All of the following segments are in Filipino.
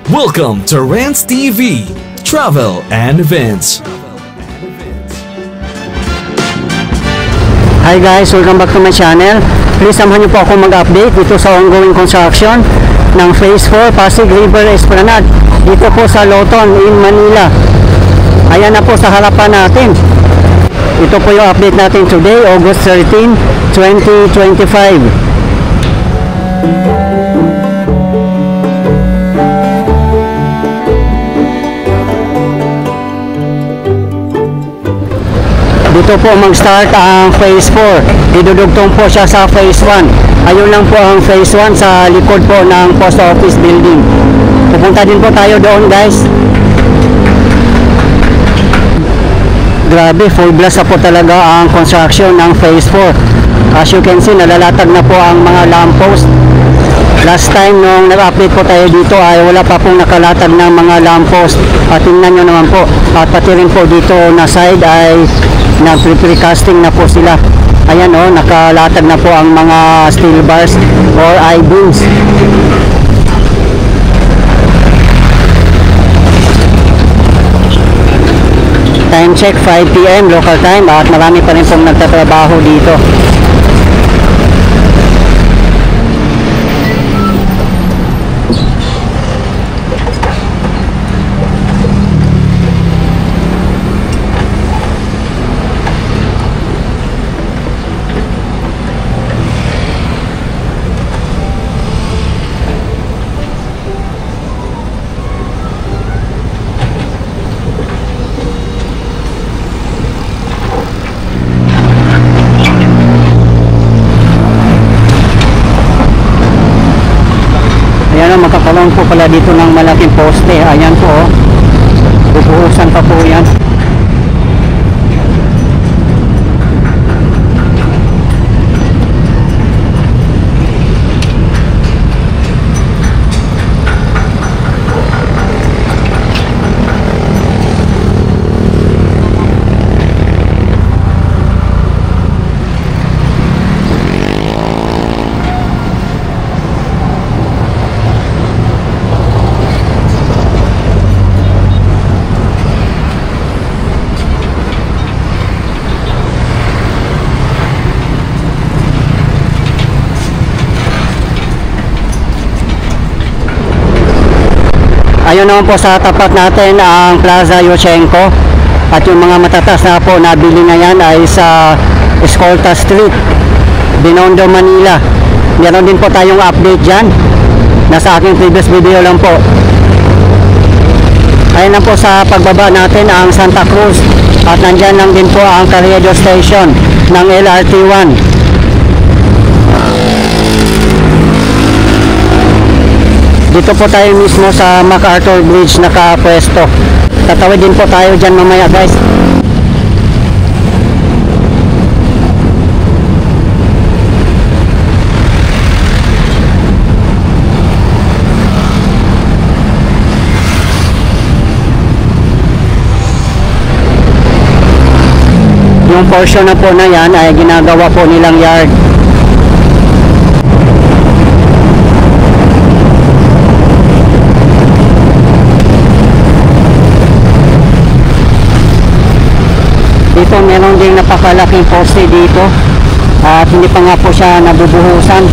Welcome to Rants TV, Travel and Events. Hi guys, welcome back to my channel. Please samahan niyo po ako mag-update dito sa ongoing construction ng Phase 4 Pasig River Esplanade dito po sa Loton in Manila. Ayan na po sa harapan natin. Ito po yung update natin today, August 13, 2025. Dito po mag-start ang Phase 4. Idudugtong po siya sa Phase 1. Ayun lang po ang Phase 1 sa likod po ng Post Office Building. Pupunta din po tayo doon guys. Grabe, full blast na po talaga ang construction ng Phase 4. As you can see, nalalatag na po ang mga lamppost. Last time nung nag-update po tayo dito ay wala pa pong nakalatag ng mga lamppost. At tingnan nyo naman po. At pati rin po dito na side ay nag-precasting na po sila. Ayan o, nakalatag na po ang mga steel bars or I-beams. Time check 5 PM local time at marami pa rin pong nagtatrabaho dito. Magkakaroon po pala dito ng malaking poste. Ayan po, bubuhusan pa po yan. Ayun naman po sa tapat natin ang Plaza Yushchenko at yung mga matatas na po nabili na yan ay sa Escolta Street, Binondo, Manila. Meron din po tayong update dyan. Nasa aking previous video lang po. Ayun lang po sa pagbaba natin ang Santa Cruz at nandyan lang din po ang Carriedo Station ng LRT1. Dito po tayo mismo sa MacArthur Bridge nakapwesto. Tatawid din po tayo dyan mamaya guys. Yung portion na po na yan ay ginagawa po nilang yard. Dito meron ding napakalaking poste dito at hindi pa nga po siya nabubuhusan.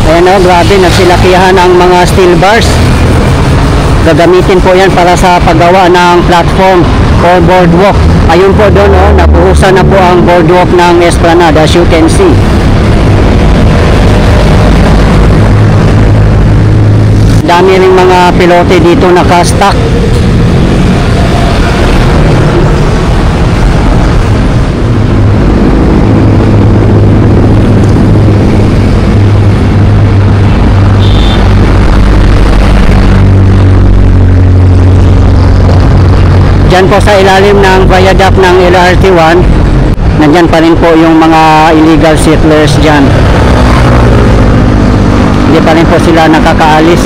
Ayan o, grabe, nagsilakihan ang mga steel bars. Gagamitin po yan para sa paggawa ng platform o boardwalk. Ayun po doon o, nabuhusan na po ang boardwalk ng Esplanade as you can see. Dami ring mga pilote dito naka-stack. Diyan po sa ilalim ng viaduct ng LRT1, nandyan pa rin po yung mga illegal settlers dyan. Hindi pa rin po sila nakakaalis.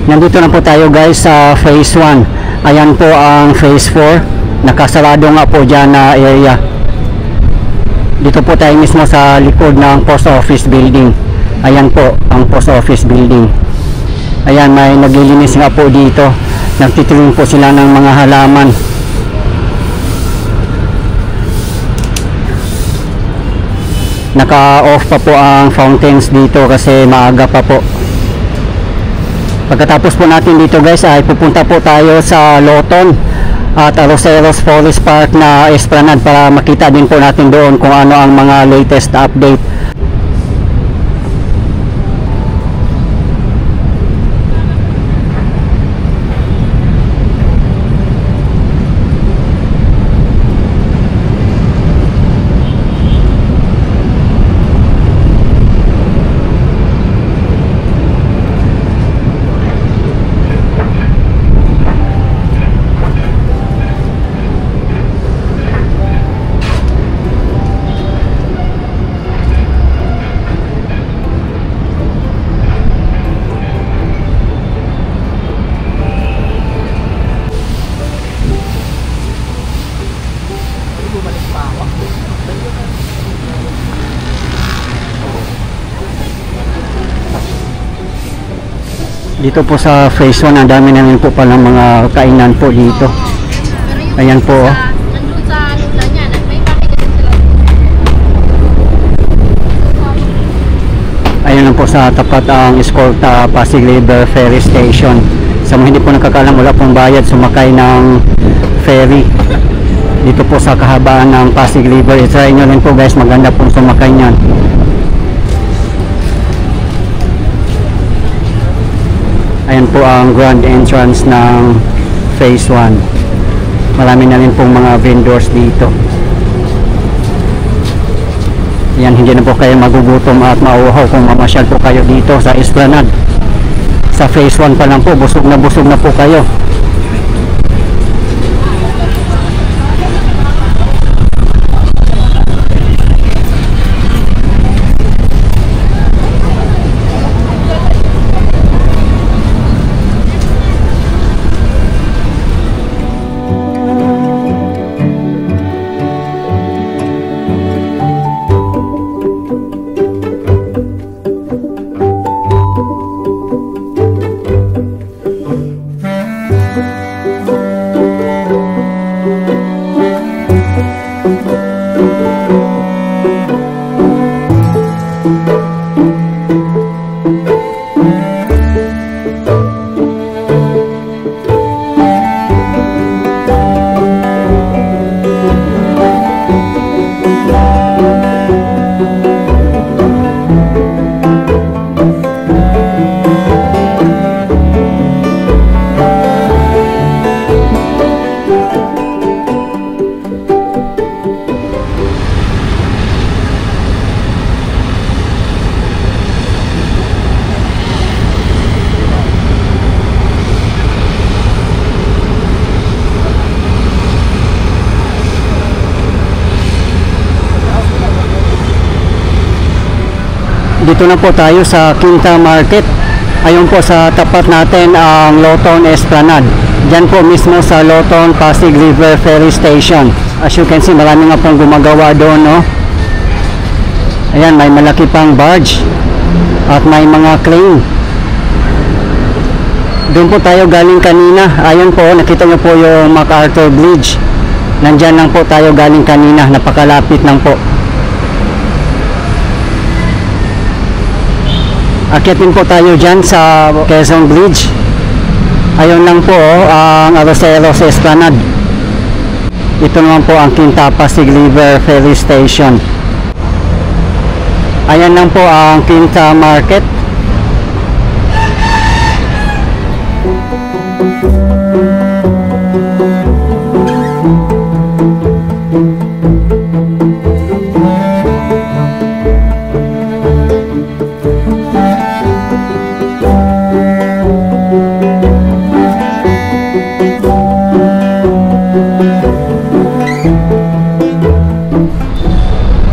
Nandito na po tayo guys sa phase 1. Ayan po ang phase 4. Nakasarado nga po dyan na area. Dito po tayo mismo sa likod ng post office building. Ayan po ang post office building. Ayan, may naglilinis nga po dito. Nagtitiling po sila ng mga halaman. Naka-off pa po ang fountains dito kasi maaga pa po. Pagkatapos po natin dito guys ay pupunta po tayo sa Loton at Arroceros Forest Park na Esplanade para makita din po natin doon kung ano ang mga latest update. Dito po sa phase 1, ang dami na rin po palang mga kainan po dito. Ayan po. Nandun sa lula niya, may bakit din sila. Ayan lang po sa tapat ang Escolta Pasig River Ferry Station. Sa mga hindi po nakakalam, wala pong bayad sumakay ng ferry. Dito po sa kahabaan ng Pasig River. I-try nyo rin po guys, maganda pong sumakay nyan. Ayan po ang grand entrance ng phase 1. Marami na rin pong mga vendors dito. Ayan, hindi na po kayo magugutom at mauuhaw kung mamasyal po kayo dito sa Esplanade. Sa phase 1 pa lang po, busog na po kayo. Dito na po tayo sa Quinta Market. Ayun po sa tapat natin ang Loton Esplanade. Diyan po mismo sa Loton Pasig River Ferry Station. As you can see, marami nga pong gumagawa doon, no? Ayan, may malaki pang barge at may mga crane. Doon po tayo galing kanina. Ayun po, nakita nyo po yung MacArthur Bridge. Nandyan lang po tayo galing kanina. Napakalapit lang po. Akyatin po tayo dyan sa Quezon Bridge. Ayun lang po ang Arroceros Esplanade. Ito naman po ang Quinta Pasig River Ferry Station. Ayan lang po ang Quinta Market.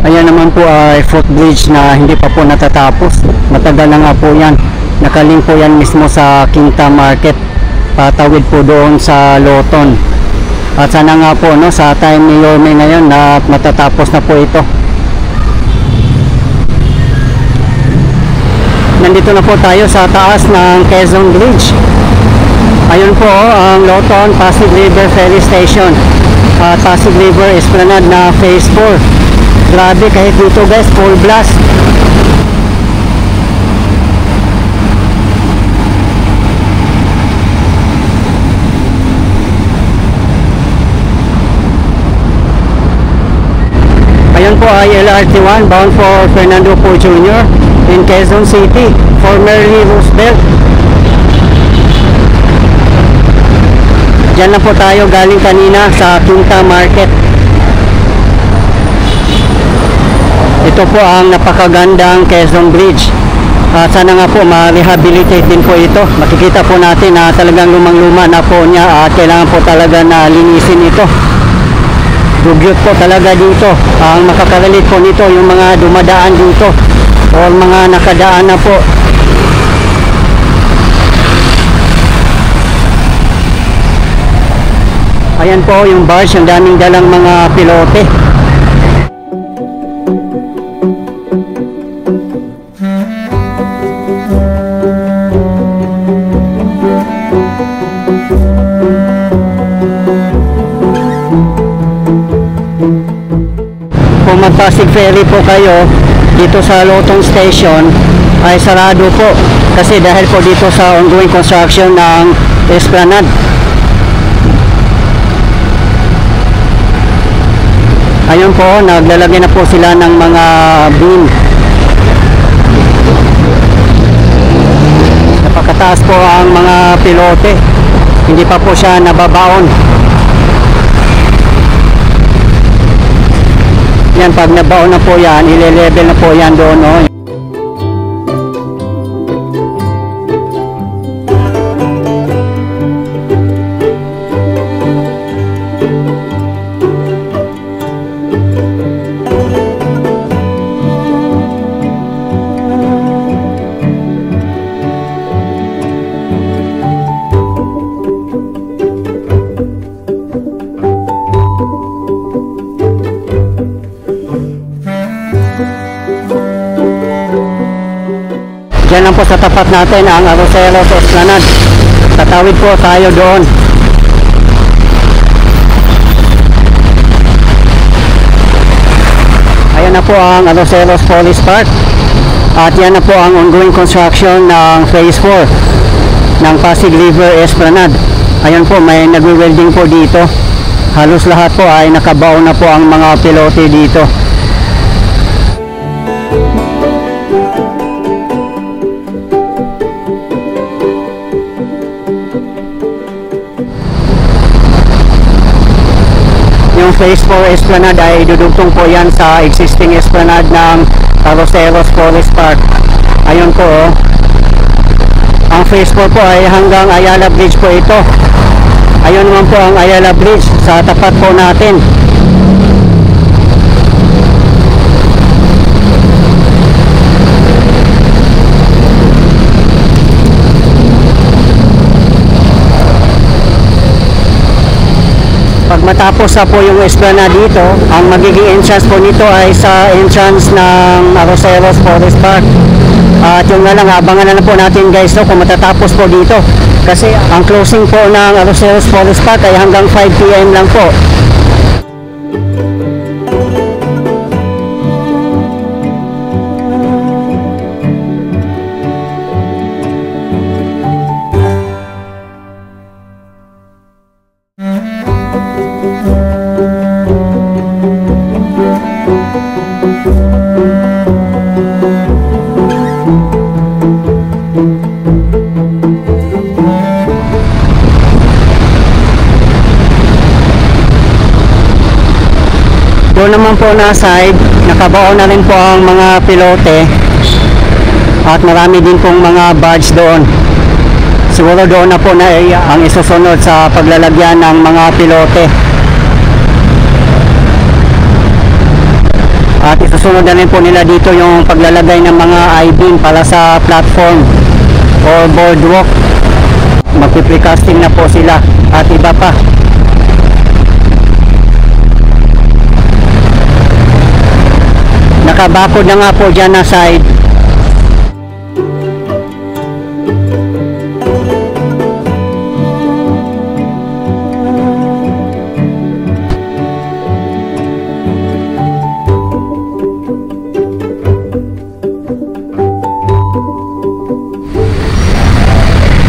Ayan naman po ay footbridge na hindi pa po natatapos. Matagal na nga po yan. Nakalink po yan mismo sa Quinta Market, patawid po doon sa Loton. At sana nga po no, sa time ni Yorme ngayon na matatapos na po ito. Nandito na po tayo sa taas ng Quezon Bridge. Ayun po ang Loton Pasig River Ferry Station, Pasig River Esplanade na Phase 4. Grabe, kahit dito guys, full blast. Ayun po ay LRT1 bound for Fernando Po Jr. in Quezon City, formerly Roosevelt. Diyan na po tayo galing kanina sa Quinta Market. Ito po ang napakagandang Quezon Bridge. Sana nga po ma-rehabilitate din po ito. Makikita po natin na talagang lumang-luma na po niya at kailangan po talaga na linisin ito. Dugyot po talaga dito. Ang makakaralit po nito yung mga dumadaan dito o mga nakadaan na po. Ayan po yung barge, ang daming dalang mga pilote. Kung mag-Pasig Ferry po kayo dito sa Loton Station ay sarado po kasi dahil po dito sa ongoing construction ng Esplanade. Ayun po, naglalagay na po sila ng mga beam. Napakataas po ang mga pilote, hindi pa po siya nababaon. Yan, pag nabaon na po yan, ile-level na po yan doon, no? Diyan lang po sa tapat natin ang Arroceros Esplanade. Tatawid po tayo doon. Ayan na po ang Arroceros Police Park. At yan na po ang ongoing construction ng Phase 4 ng Pasig River Esplanade. Ayan po, may nagwe-welding po dito. Halos lahat po ay nakabaon na po ang mga pilote dito. Yung Phase 4 Esplanade ay dudugtong po yan sa existing Esplanade ng Arroceros Forest Park. Ayun po, oh. Ang Phase 4 po ay hanggang Ayala Bridge po ito. Ayun naman po ang Ayala Bridge sa tapat po natin. Pag matapos na po yung Esplanade dito, ang magiging entrance po nito ay sa entrance ng Arroceros Forest Park. At yung nga lang, abangan na po natin guys, no, kung matatapos po dito. Kasi ang closing po ng Arroceros Forest Park ay hanggang 5 PM lang po. Doon naman po na side, nakabaon na rin po ang mga pilote at marami din pong mga barge doon. Siguro doon na po na ang isusunod sa paglalagyan ng mga pilote. At isusunod na rin po nila dito yung paglalagay ng mga I-beam para sa platform. or boardwalk. Magpiprecasting na po sila at iba pa. Nakabakod na nga po dyan na side.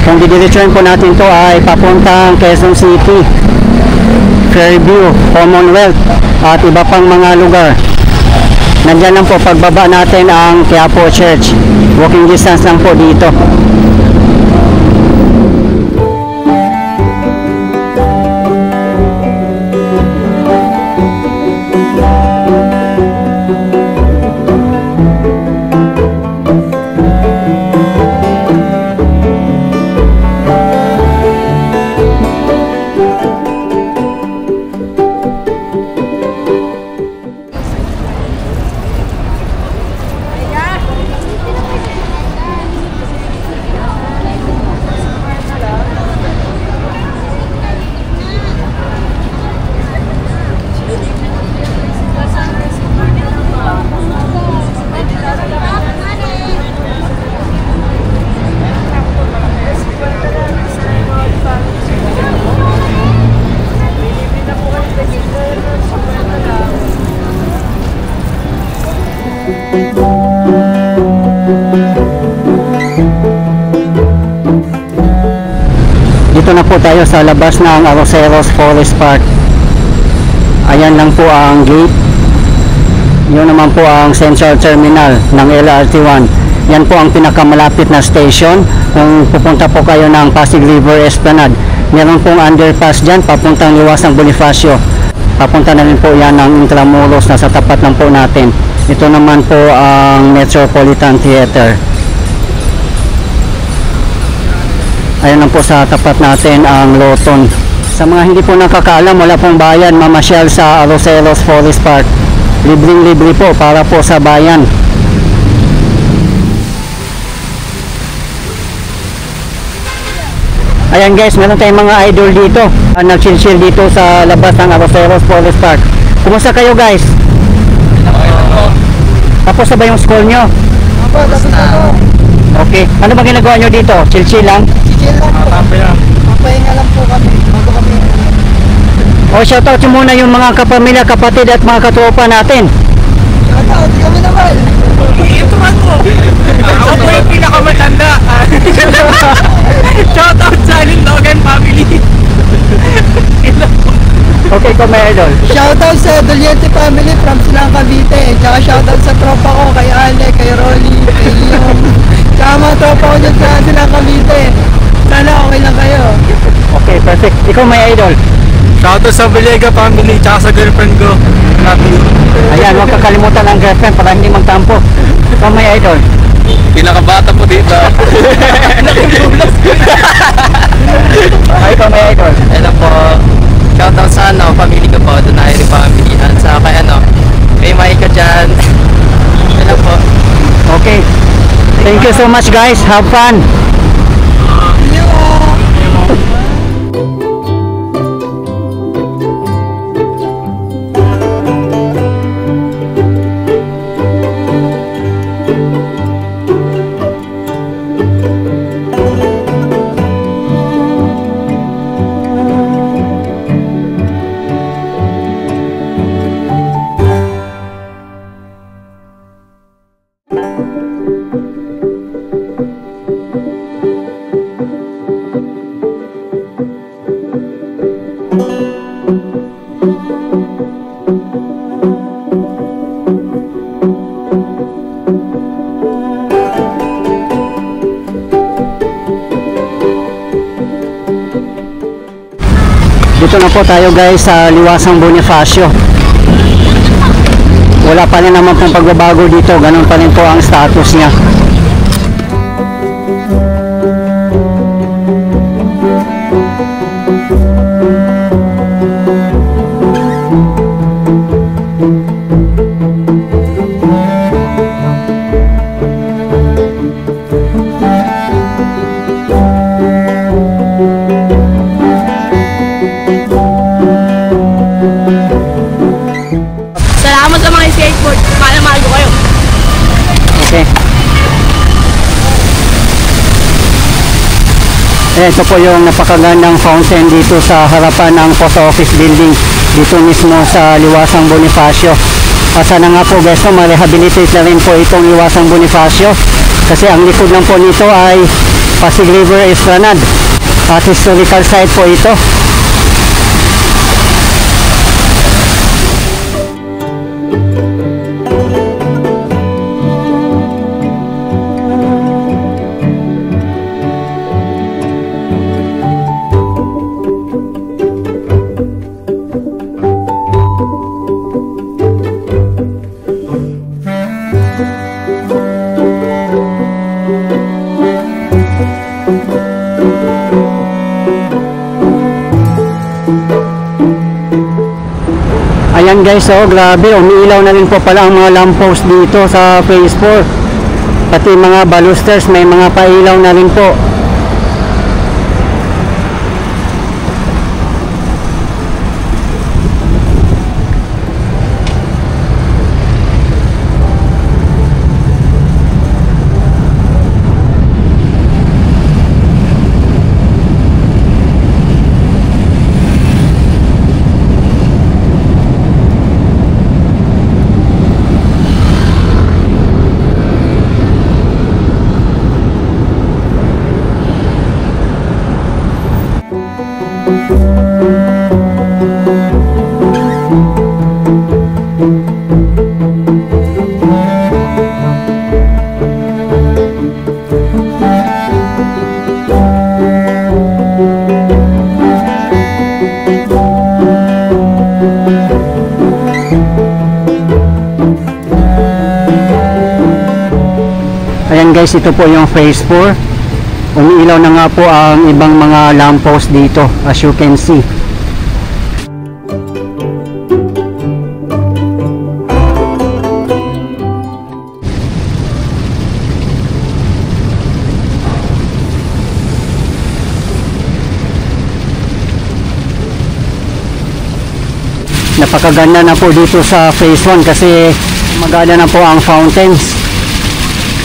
Kung didiretsuhin po natin to ay papuntang Quezon City, Fairview, Commonwealth at iba pang mga lugar. Nandyan lang po pagbaba natin ang Quiapo Church. Walking distance lang po dito. Dito na po tayo sa labas ng Arroceros Forest Park. Ayan lang po ang gate. Yun naman po ang Central Terminal ng LRT1. Yan po ang pinakamalapit na station kung pupunta po kayo ng Pasig River Esplanade. Meron pong underpass dyan papuntang Liwasang Bonifacio. Papunta na rin po yan ng Intramuros na sa tapat lang po natin. Ito naman po ang Metropolitan Theater. Ayan lang po sa tapat natin ang Loton. Sa mga hindi po nakakaalam, wala pong bayan mamasyal sa Arroceros Forest Park. Libreng-libre po para po sa bayan. Ayan guys, meron tayong mga idol dito. Nag-chill dito sa labas ng Arroceros Forest Park. Kumusta kayo guys? Tapos na ba yung school nyo? Tapos na. Okay. Ano ba ginagawa nyo dito? Chill lang? Chill lang po. Papahinga lang po kami. Bago kami. O shoutout nyo muna yung mga kapamilya, kapatid at mga katropa natin. Shoutout kami naman. Ito man ko. Ako po yung pinakamatanda. Shoutout sa Lindogan family. Okay ko may idol. Shoutout sa Doliente family from Silang Cavite. Tsaka shoutout sa tropa ko kay Ale, kay Rolly, kay Leon. Tsaka mga tropa ko dyan sa Silang Cavite. Sana okay lang kayo. Okay, perfect. Ikaw may idol. Shoutout sa Villegas family tsaka sa girlfriend ko. Love you. Ayan, huwag kakalimutan ang girlfriend para hindi magtampo. Ikaw may idol. Pinakabata po dito. Ay, ikaw may idol. Hello po. Shoutout sa family ko po, Donaire family. At sa kay kay Micah dyan. Hello po. Okay. Thank you so much guys. Have fun. Dito na po tayo guys sa Liwasang Bonifacio. Wala pa rin naman pong pagbabago dito, ganun pa rin po ang status niya. Ito po yung napakagandang fountain dito sa harapan ng post office building dito mismo sa Liwasang Bonifacio. Sana nga po guys, ma-rehabilitate na rin po itong Liwasang Bonifacio kasi ang likod lang po nito ay Pasig River Esplanade at historical site po ito. Ayan guys, oh grabe, umiilaw na rin po pala ang mga lamppost dito sa phase 4. Pati mga balusters may mga pailaw na rin po. Ayan guys, ito po yung phase 4. Umiilaw na nga po ang ibang mga lamppost dito as you can see. Napakaganda na po dito sa phase 1 kasi maganda na po ang fountains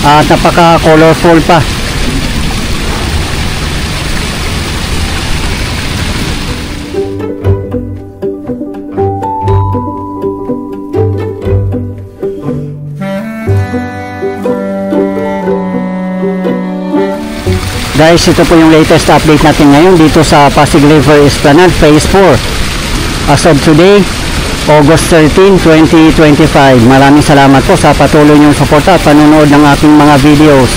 at napaka colorful pa. Guys, ito po yung latest update natin ngayon dito sa Pasig River Esplanade Phase 4 as of today, August 13, 2025. Maraming salamat po sa patuloy niyong suporta at panunood ng aking mga videos.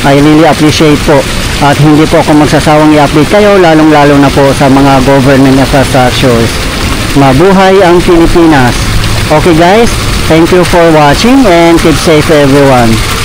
I really appreciate po at hindi po ako magsasawang i-update kayo lalong lalo na po sa mga government infrastructures. Mabuhay ang Pilipinas. Okay guys, thank you for watching and keep safe everyone.